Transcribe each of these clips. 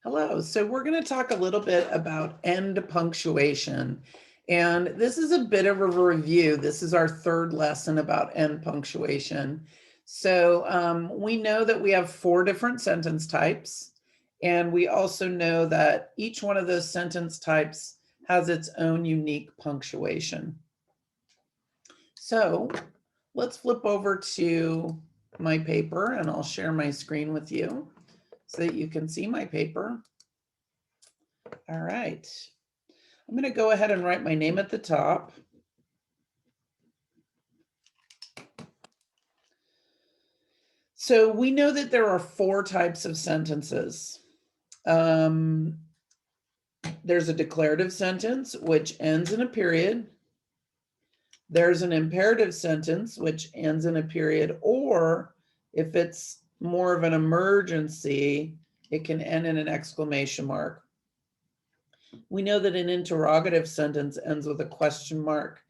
Hello. So we're going to talk a little bit about end punctuation. And this is a bit of a review. This is our third lesson about end punctuation. So we know that we have 4 different sentence types. And we also know that each one of those sentence types has its own unique punctuation. So let's flip over to my paper and I'll share my screen with you so that you can see my paper. All right. I'm going to go ahead and write my name at the top. So we know that there are 4 types of sentences. There's a declarative sentence, which ends in a period. There's an imperative sentence, which ends in a period, or if it's more of an emergency, it can end in an exclamation mark. We know that an interrogative sentence ends with a question mark,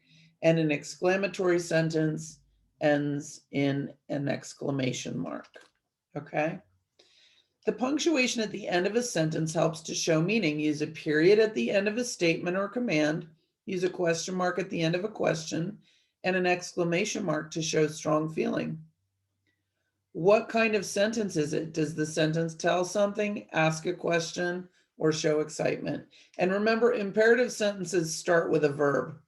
and an exclamatory sentence ends in an exclamation mark. Okay? The punctuation at the end of a sentence helps to show meaning. Use a period at the end of a statement or command, use a question mark at the end of a question, and an exclamation mark to show strong feeling. What kind of sentence is it? Does the sentence tell something, ask a question, or show excitement? And remember, imperative sentences start with a verb.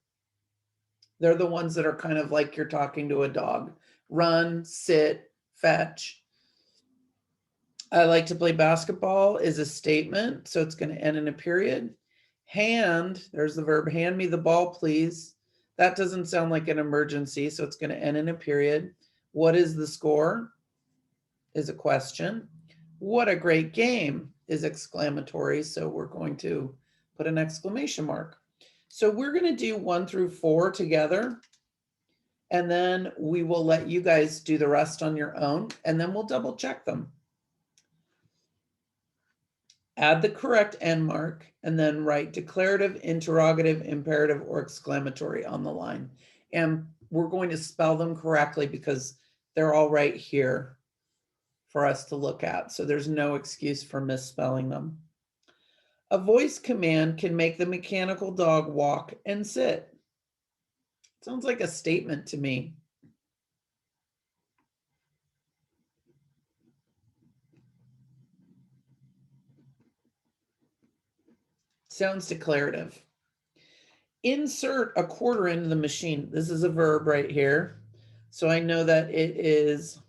They're the ones that are kind of like you're talking to a dog. Run, sit, fetch. I like to play basketball is a statement, so it's going to end in a period. Hand, there's the verb, hand me the ball, please. That doesn't sound like an emergency, so it's going to end in a period. What is the score? Is a question. What a great game is exclamatory, so we're going to put an exclamation mark. So we're going to do 1 through 4 together, and then we will let you guys do the rest on your own, and then we'll double check them. Add the correct end mark, and then write declarative, interrogative, imperative, or exclamatory on the line. And we're going to spell them correctly because they're all right here for us to look at. So there's no excuse for misspelling them. A voice command can make the mechanical dog walk and sit. Sounds like a statement to me. Sounds declarative. Insert a quarter into the machine. This is a verb right here. So I know that it is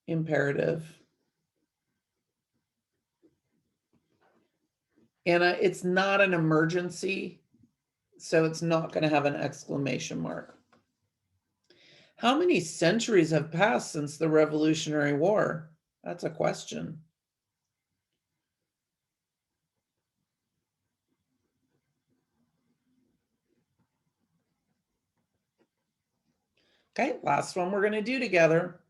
imperative. And it's not an emergency, so it's not going to have an exclamation mark. How many centuries have passed since the Revolutionary War? That's a question. Okay, last one we're going to do together.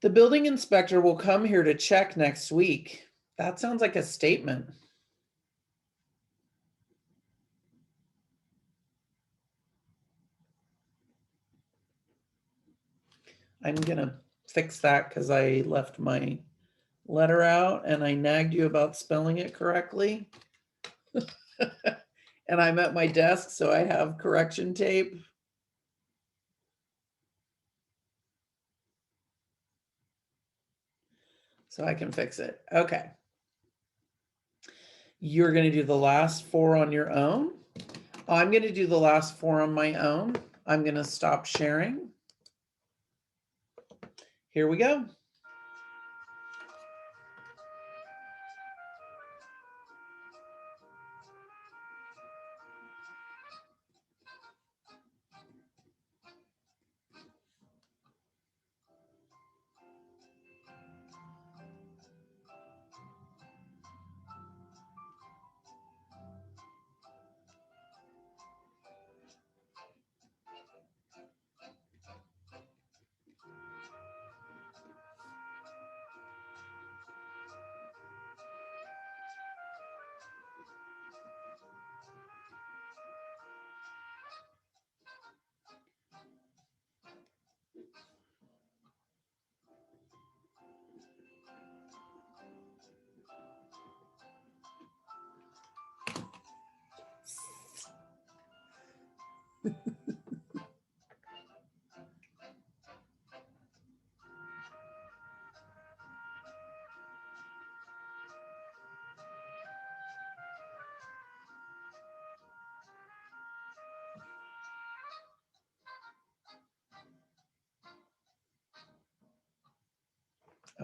The building inspector will come here to check next week. That sounds like a statement. I'm going to fix that because I left my letter out and I nagged you about spelling it correctly. And I'm at my desk, so I have correction tape. So I can fix it. Okay. You're going to do the last 4 on your own. I'm going to do the last 4 on my own. I'm going to stop sharing. Here we go.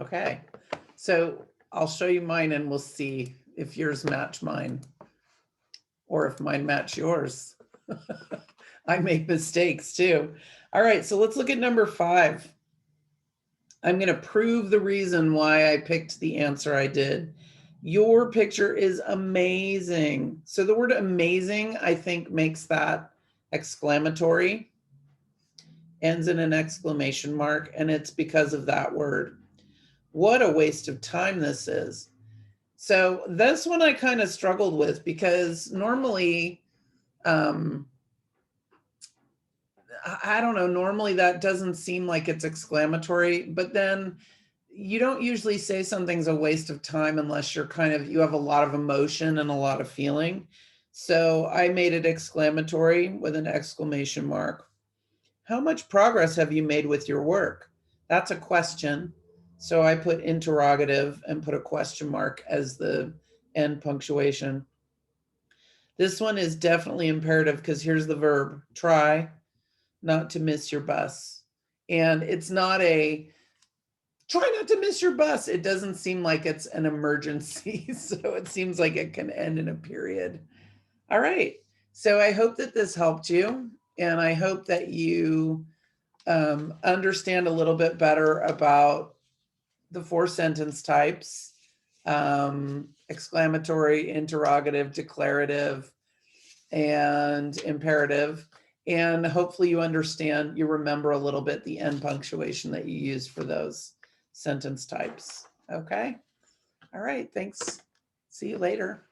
Okay, so I'll show you mine and we'll see if yours match mine or if mine match yours. I make mistakes too. All right, so let's look at number 5. I'm going to prove the reason why I picked the answer I did. Your picture is amazing. So the word amazing, I think, makes that exclamatory, ends in an exclamation mark, and it's because of that word. What a waste of time this is. So this one I kind of struggled with because normally, I don't know, normally that doesn't seem like it's exclamatory, but then you don't usually say something's a waste of time unless you're you have a lot of emotion and a lot of feeling. So I made it exclamatory with an exclamation mark. How much progress have you made with your work? That's a question. So I put interrogative and put a question mark as the end punctuation. This one is definitely imperative because here's the verb, try not to miss your bus. And it's not a try not to miss your bus. It doesn't seem like it's an emergency. So it seems like it can end in a period. All right. So I hope that this helped you. And I hope that you understand a little bit better about the 4 sentence types, exclamatory, interrogative, declarative, and imperative. And hopefully you understand, you remember a little bit the end punctuation that you use for those sentence types. Okay. All right. Thanks. See you later.